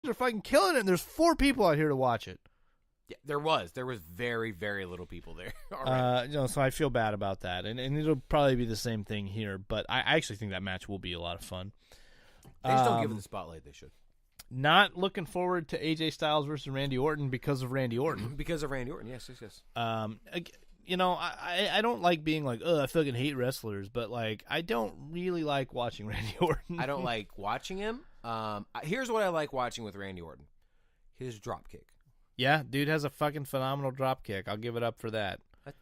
are fucking killing it, and there's 4 people out here to watch it. Yeah, there was very, very little people there. So I feel bad about that, and it'll probably be the same thing here. But I actually think that match will be a lot of fun. They just don't give it the spotlight they should. Not looking forward to AJ Styles versus Randy Orton because of Randy Orton. Because of Randy Orton, yes. I don't like being like, I fucking hate wrestlers, but like I don't really like watching Randy Orton. I don't like watching him. Here's what I like watching with Randy Orton: his drop kick. Yeah, dude has a fucking phenomenal drop kick. I'll give it up for that.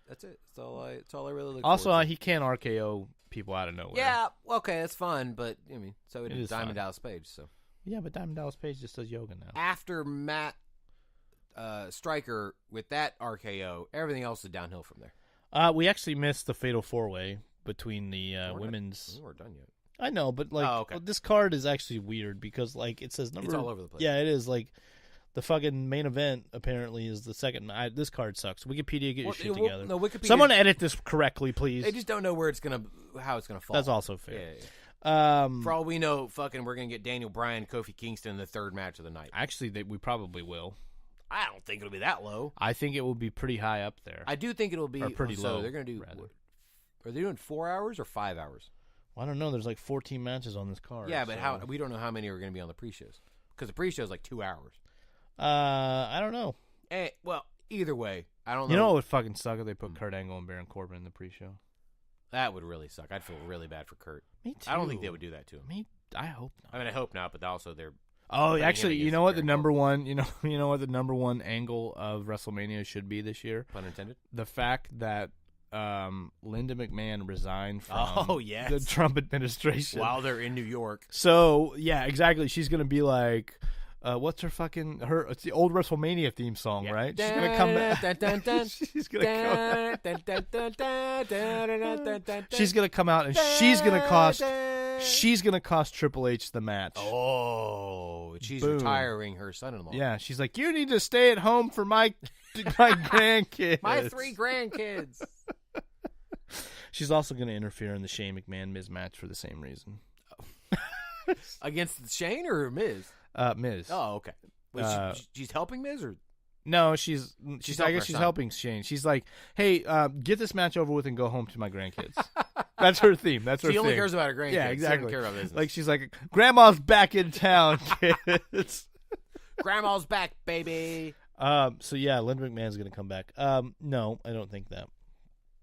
That's it. That's all I really look. Also, forward to. he can RKO people out of nowhere. Yeah, okay, that's fun, but I mean, so It it is is Diamond fun. Dallas Page. So Yeah, but Diamond Dallas Page just does yoga now. after Matt Stryker with that RKO, everything else is downhill from there. We actually missed the Fatal 4-Way between the We're women's. We weren't done yet. I know, but like okay. this card is actually weird because like it says number. It's all over the place. Yeah, it is. Like the fucking main event apparently is the second. This card sucks. Wikipedia, get your shit together. No, Wikipedia. Someone edit this correctly, please. They just don't know how it's gonna fall. That's also fair. Yeah. For all we know, fucking, we're gonna get Daniel Bryan, Kofi Kingston in the third match of the night. Actually, we probably will. I don't think it'll be that low. I think it will be pretty high up there. I do think it'll be pretty so low. They're gonna do. Rather. Are they doing 4 hours or 5 hours? Well, I don't know. There's like 14 matches on this card. Yeah, but so. how we don't know how many are gonna be on the pre-shows because the pre-show is like 2 hours. I don't know. Well, either way, I don't know. You know what would fucking suck if they put Kurt Angle and Baron Corbin in the pre-show? That would really suck. I'd feel really bad for Kurt. Me too. I don't think they would do that to him. I hope not. I mean, I hope not, but also they're. Oh, actually, you know what the Baron number one, you know what the number one angle of WrestleMania should be this year? Pun intended. The fact that Linda McMahon resigned from yes. the Trump administration While they're in New York. So yeah, exactly. She's gonna be like, what's her fucking It's the old WrestleMania theme song, right? She's gonna come back. She's gonna she's gonna come out and she's gonna cost Triple H the match. Oh, she's Boom. retiring her son-in-law. Yeah, she's like, you need to stay at home for my grandkids. My 3 grandkids. She's also going to interfere in the Shane McMahon Miz match for the same reason. Against Shane or Miz? Miz. Oh, okay. She's helping Miz or? No, she's I guess she's son. helping Shane. She's like, hey, get this match over with and go home to my grandkids. That's her theme. That's her She only thing. cares about her grandkids. Yeah, She exactly. doesn't care about business. Like she's like, grandma's back in town, kids. Grandma's back, baby. So yeah, Linda McMahon's going to come back. No, I don't think that.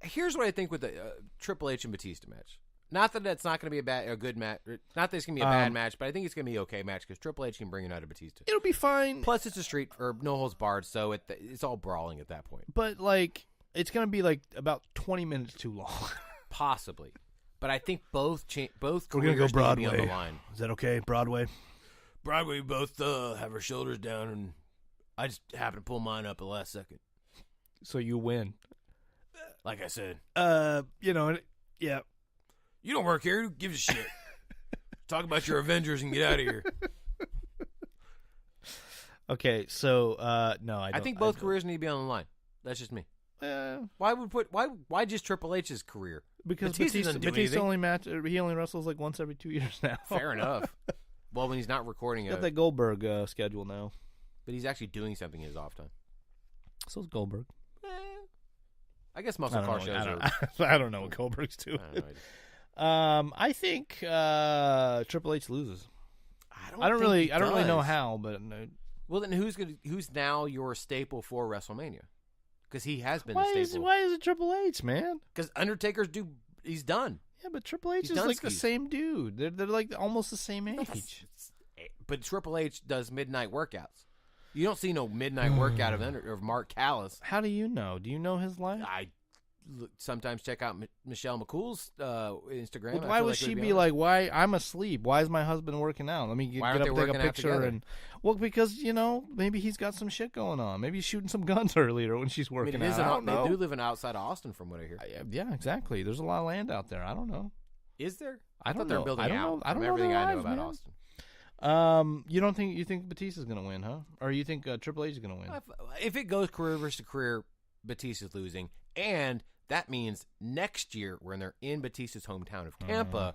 Here's what I think with the Triple H and Batista match. Not that that's not going to be a good match. Not that it's going to be a bad match, but I think it's going to be an okay match because Triple H can bring it out of Batista. It'll be fine. Plus, it's a street or no holds barred, so it's all brawling at that point. But like, it's going to be like about 20 minutes too long. Possibly, but I think both We're careers gonna go need to Broadway. be on the line. Is that okay? Broadway. Broadway, both have our shoulders down, and I just happened to pull mine up at the last second. So you win. Like I said, yeah. You don't work here. Who gives a shit? Talk about your Avengers and get out of here. Okay, so no, I don't. I think both careers need to be on the line. That's just me. Why just Triple H's career? Because Batista doesn't do Batista anything. he only wrestles like once every 2 years now. Fair enough. Well, when he's not recording Got that Goldberg schedule now. but he's actually doing something in his off time. So's Goldberg. I guess muscle car shows are. I don't know what Goldberg's doing. I think Triple H loses. I don't really know how, but well, then who's now your staple for WrestleMania? Because he has been the staple. Why is it Triple H, man? Because he's done. Yeah, but Triple H He's is done like the skis. same dude. They're like almost the same age. But Triple H does midnight workouts. You don't see no midnight workout of Mark Callis. How do you know? Do you know his life? I sometimes check out Michelle McCool's Instagram. Well, why would she be like, why I'm asleep? Why is my husband working out? Let me get up, take a picture. And well, because, maybe he's got some shit going on. Maybe he's shooting some guns earlier when she's working out. I don't know. They do live outside of Austin from what I hear. Yeah, exactly. There's a lot of land out there. I don't know. Is there? I don't thought they were know. building I don't out know. I don't from know everything their I know lives, about man. Austin. You think Batista's going to win, huh? Or you think Triple H is going to win? If it goes career versus career, Batista's losing. And that means next year, when they're in Batista's hometown of Tampa,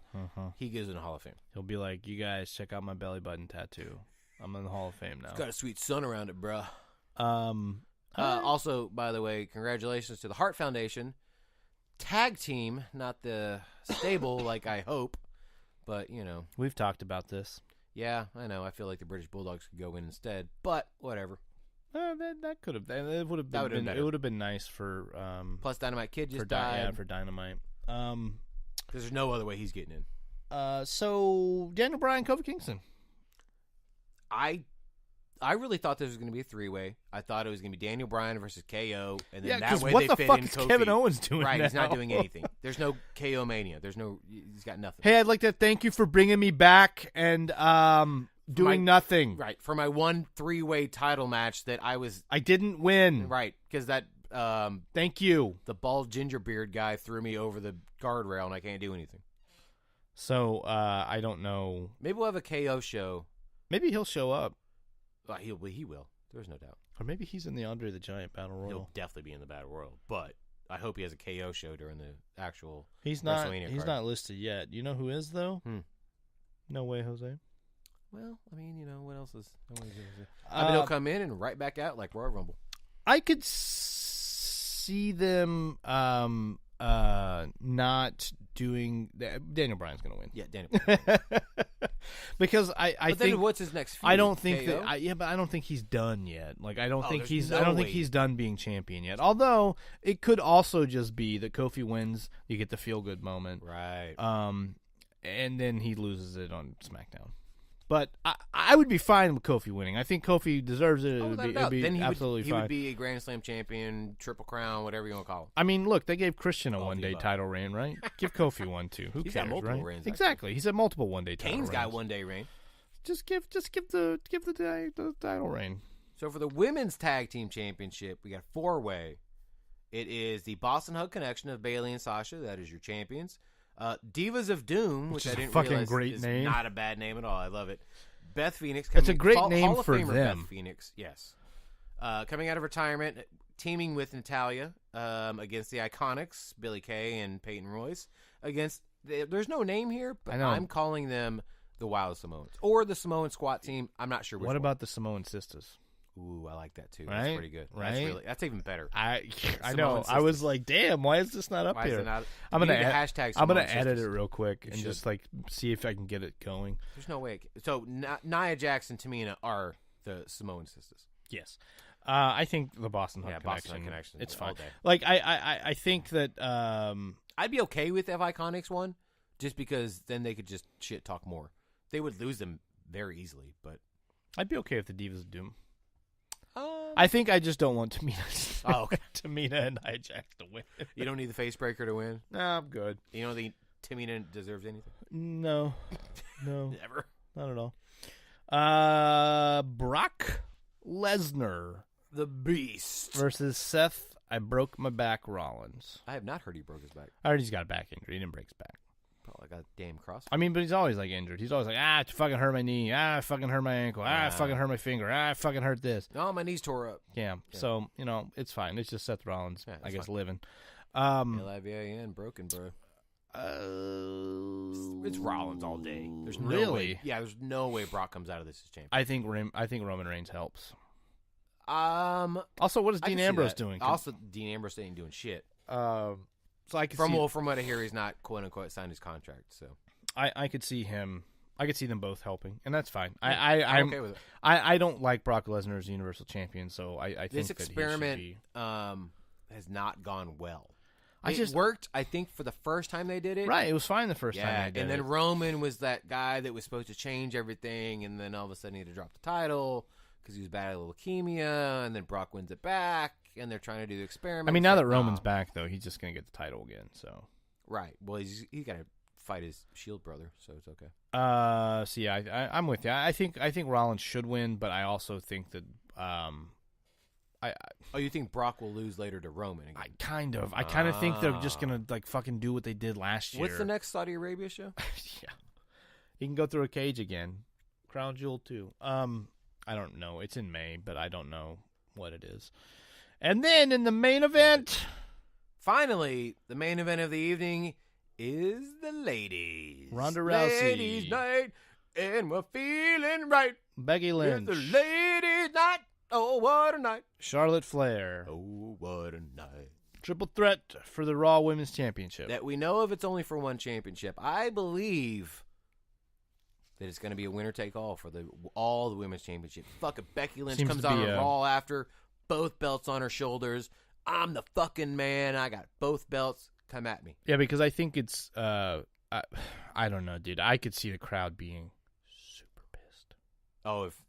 he goes in the Hall of Fame. He'll be like, you guys, check out my belly button tattoo. I'm in the Hall of Fame now. It's got a sweet sun around it, bro. Right. Also, by the way, congratulations to the Hart Foundation. Tag team, not the stable like I hope, but, you know. We've talked about this. Yeah, I know. I feel like the British Bulldogs could go in instead, but whatever. That could have. It would have been. It would have been nice for. Plus, Dynamite Kid just died. Yeah, for Dynamite. Because there's no other way he's getting in. So Daniel Bryan, Kofi Kingston. I really thought this was going to be a 3-way. I thought it was going to be Daniel Bryan versus KO, and then that way what they the fit fuck in is Kofi. Kevin Owens doing? Right, now? he's not doing anything. There's no KO Mania. He's got nothing. Hey, I'd like to thank you for bringing me back and doing nothing. Right, for my 3-way title match that I didn't win. Right, because that. Thank you. The bald ginger beard guy threw me over the guardrail, and I can't do anything. So I don't know. Maybe we'll have a KO show. Maybe he'll show up. He will. There's no doubt. Or maybe he's in the Andre the Giant Battle Royal. He'll definitely be in the Battle Royal, but I hope he has a KO show during the actual He's not listed yet. You know who is, though? No way, Jose. Well, I mean, you know, what else is... I mean, he'll come in and right back out like Royal Rumble. I could see them not doing... Daniel Bryan's going to win. Yeah, Daniel Bryan. Because I think... then what's his next feud? I don't think KO? but I don't think he's done yet. Like, I don't think way. he's done being champion yet. Although, it could also just be that Kofi wins, you get the feel-good moment. Right. And then he loses it on SmackDown. But I would be fine with Kofi winning. I think Kofi deserves it. It'd be then absolutely he fine. He would be a Grand Slam champion, Triple Crown, whatever you want to call it. I mean, look, they gave Christian a one-day title reign, right? Give Kofi one, too. Who He's cares, got multiple right? reigns. Exactly. He's had multiple one-day title reigns. Kane's got one-day reign. Just give the title reign. So for the Women's Tag Team Championship, we got 4-way. It is the Boston Hug Connection of Bayley and Sasha. That is your champions. Divas of Doom, which I didn't realize great is name. Not a bad name at all. I love it. Beth Phoenix. It's a great name Hall of for Famer them. Beth Phoenix, yes. Coming out of retirement, teaming with Natalya against the Iconics, Billie Kay and Peyton Royce. There's no name here, but I'm calling them the Wild Samoans. Or the Samoan Squat Team. I'm not sure which one. What about the Samoan Sisters? Ooh, I like that too. Right? That's pretty good. Right? That's even better. I know. I was like, damn, why is this not up here? I'm gonna edit it real quick and just like see if I can get it going. There's no way. So Nia Jax and Tamina are the Samoan Sisters. Yes. I think the Boston Hug Connection. It's fine. Like I think that I'd be okay with if Iconics won, just because then they could just shit talk more. They would lose them very easily, but I'd be okay with the Divas of Doom. I think I just don't want Tamina. Tamina and Nia Jax to win. You don't need the face breaker to win? No, I'm good. You don't think Tamina deserves anything? No. Never. Not at all. Brock Lesnar. The Beast. Versus Seth, I broke my back, Rollins. I have not heard he broke his back. I heard he's got a back injury. He didn't break his back. Probably got a damn cross. I mean, but he's always like injured. He's always like, it fucking hurt my knee. It fucking hurt my ankle. It fucking hurt my finger. It fucking hurt this. Oh, my knees tore up. Yeah. So, it's fine. It's just Seth Rollins, I guess, living. L-I-V-A-N, broken, bro. It's Rollins all day. There's no way. Yeah, there's no way Brock comes out of this as champion. I think Roman Reigns helps. Also, what is Dean Ambrose doing? Also, Dean Ambrose ain't doing shit. So I could from what I hear, he's not quote unquote signed his contract. So I could see him. I could see them both helping, and that's fine. I'm okay with it. I don't like Brock Lesnar as Universal Champion, so I think this experiment has not gone well. It worked, I think, for the first time they did it. Right, it was fine the first time they did it. And then Roman was that guy that was supposed to change everything, and then all of a sudden he had to drop the title because he was battling leukemia, and then Brock wins it back, and they're trying to do the experiment. I mean, now that Roman's back, though, he's just going to get the title again. So right. Well, he's got to fight his Shield brother, so it's okay. So yeah, I'm with you. I think Rollins should win, but I also think that you think Brock will lose later to Roman again? I kind of think they're just gonna like fucking do what they did last year. What's the next Saudi Arabia show? Yeah, he can go through a cage again. Crown Jewel 2. I don't know. It's in May, but I don't know what it is. And then in the main event, finally, the main event of the evening is the ladies. Ronda Rousey. Ladies' night. and we're feeling right. Becky Lynch. It's the ladies' night. Oh, what a night. Charlotte Flair. Oh, what a night. Triple threat for the Raw Women's Championship. That we know of, it's only for one championship. I believe that it's going to be a winner-take-all for all the Women's Championship. Fucking Becky Lynch comes on a Raw after, both belts on her shoulders. I'm the fucking man. I got both belts. Come at me. Yeah, because I think it's, I don't know, dude. I could see the crowd being super pissed. Oh, if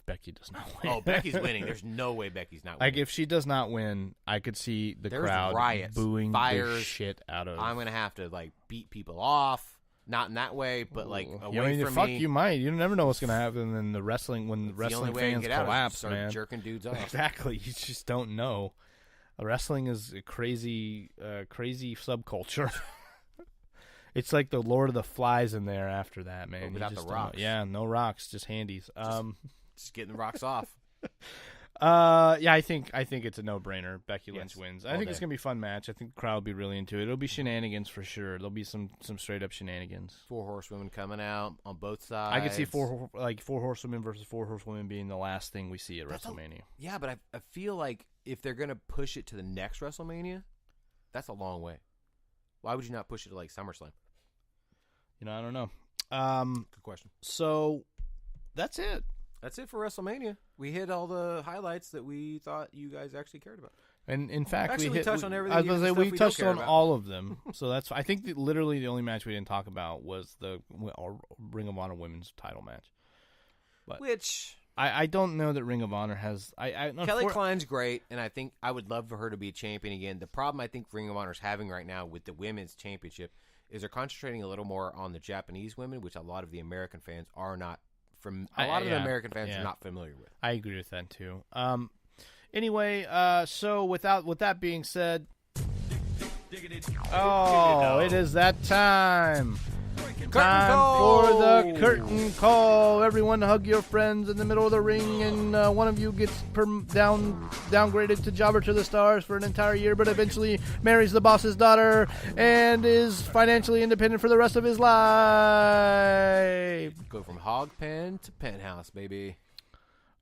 Becky does not win. Oh, Becky's winning. There's no way Becky's not winning. Like, if she does not win, I could see the crowd riots, booing fires, the shit out of. I'm going to have to, like, beat people off. Not in that way, but, like, away from fuck me. You might. You never know what's going to happen in the wrestling when wrestling fans collapse, start jerking dudes off. Exactly. You just don't know. Wrestling is a crazy subculture. It's like the Lord of the Flies in there after that, man. Without the rocks. Yeah, no rocks, just handies. Just getting the rocks off. Yeah, I think it's a no-brainer. Becky Lynch wins. I think it's gonna be a fun match. I think the crowd will be really into it. It'll be shenanigans for sure. There'll be some straight-up shenanigans. 4 horsewomen coming out on both sides. I could see four horsewomen versus 4 horsewomen being the last thing we see at WrestleMania. Yeah, but I feel like if they're gonna push it to the next WrestleMania, that's a long way. Why would you not push it to like SummerSlam? I don't know. Good question. So that's it. That's it for WrestleMania. We hit all the highlights that we thought you guys actually cared about. And in fact, we touched on everything. I was going to say we touched on all of them. So that's. I think literally the only match we didn't talk about was the Ring of Honor Women's Title match. But which I don't know that Ring of Honor has. Kelly Klein's great, and I think I would love for her to be a champion again. The problem I think Ring of Honor is having right now with the Women's Championship is they're concentrating a little more on the Japanese women, which a lot of the American fans are not. A lot of the American fans are not familiar with. I agree with that too. Anyway, so with that being said, it is that time. Time for the curtain call. Everyone hug your friends in the middle of the ring, and one of you gets downgraded to Jobber to the Stars for an entire year, but eventually marries the boss's daughter and is financially independent for the rest of his life. Go from hog pen to penthouse, baby.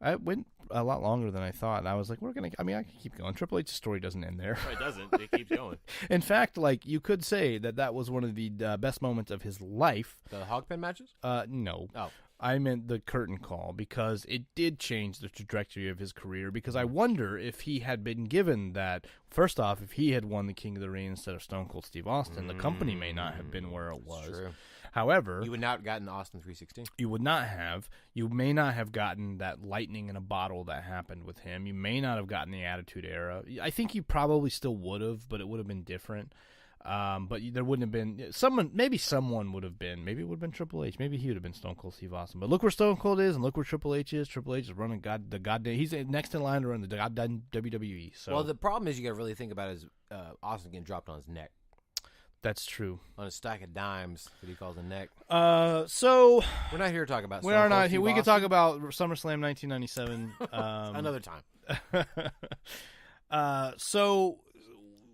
I went a lot longer than I thought. I was like, I can keep going. Triple H's story doesn't end there. No, it doesn't. It keeps going. In fact, you could say that was one of the best moments of his life. The hog pen matches? No. Oh. I meant the curtain call because it did change the trajectory of his career, because I wonder if he had been given that. First off, if he had won the King of the Ring instead of Stone Cold Steve Austin, the company may not have been where it was. True. However, you would not have gotten Austin 316. You would not have. You may not have gotten that lightning in a bottle that happened with him. You may not have gotten the Attitude Era. I think you probably still would have, but it would have been different. But there wouldn't have been someone. Maybe someone would have been. Maybe it would have been Triple H. Maybe he would have been Stone Cold Steve Austin. But look where Stone Cold is, and look where Triple H is. Triple H is running the goddamn. He's next in line to run the goddamn WWE. So, well, the problem is you got to really think about is Austin getting dropped on his neck. That's true. On a stack of dimes that he calls a neck. So we're not here to talk about. We are not here. We can talk about SummerSlam 1997 another time. So.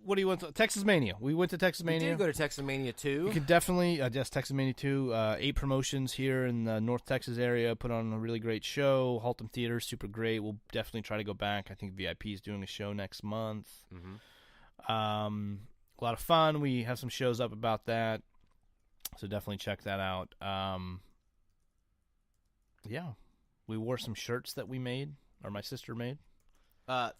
What do you want? Texasmania. We went to Texasmania. We did go to Texasmania 2. You could definitely, yes, Texasmania 2. 8 promotions here in the North Texas area. Put on a really great show. Haltom Theater, super great. We'll definitely try to go back. I think VIP is doing a show next month. Mm-hmm. A lot of fun. We have some shows up about that. So definitely check that out. Yeah. We wore some shirts that we made, or my sister made.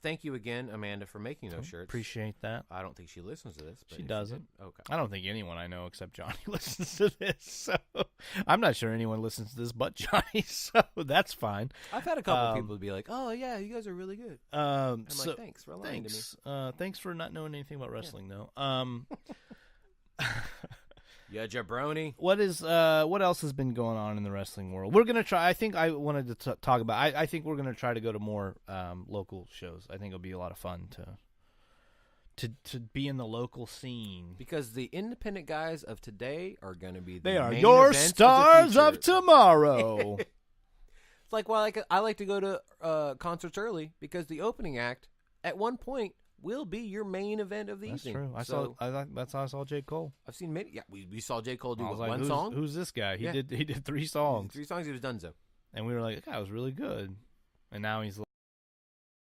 Thank you again, Amanda, for making those shirts. Appreciate that. I don't think she listens to this. But she doesn't. Okay. I don't think anyone I know except Johnny listens to this. So I'm not sure anyone listens to this but Johnny. So that's fine. I've had a couple people be like, "Oh yeah, you guys are really good." I'm like, "Thanks for lying to me." Thanks for not knowing anything about wrestling, though. Yeah, jabroni. What else has been going on in the wrestling world? We're gonna try. I think I wanted to talk about. I think we're gonna try to go to more local shows. I think it'll be a lot of fun to be in the local scene, because the independent guys of today are gonna be. They are your stars of tomorrow. It's like, well, I like to go to concerts early because the opening act at one point will be your main event of the That's evening. That's true. That's how I saw J. Cole. I've seen many. Yeah, we saw J. Cole do one song. Who's this guy? He did 3 songs. 3 songs. He was Dunzo. And we were like, that guy was really good. And now he's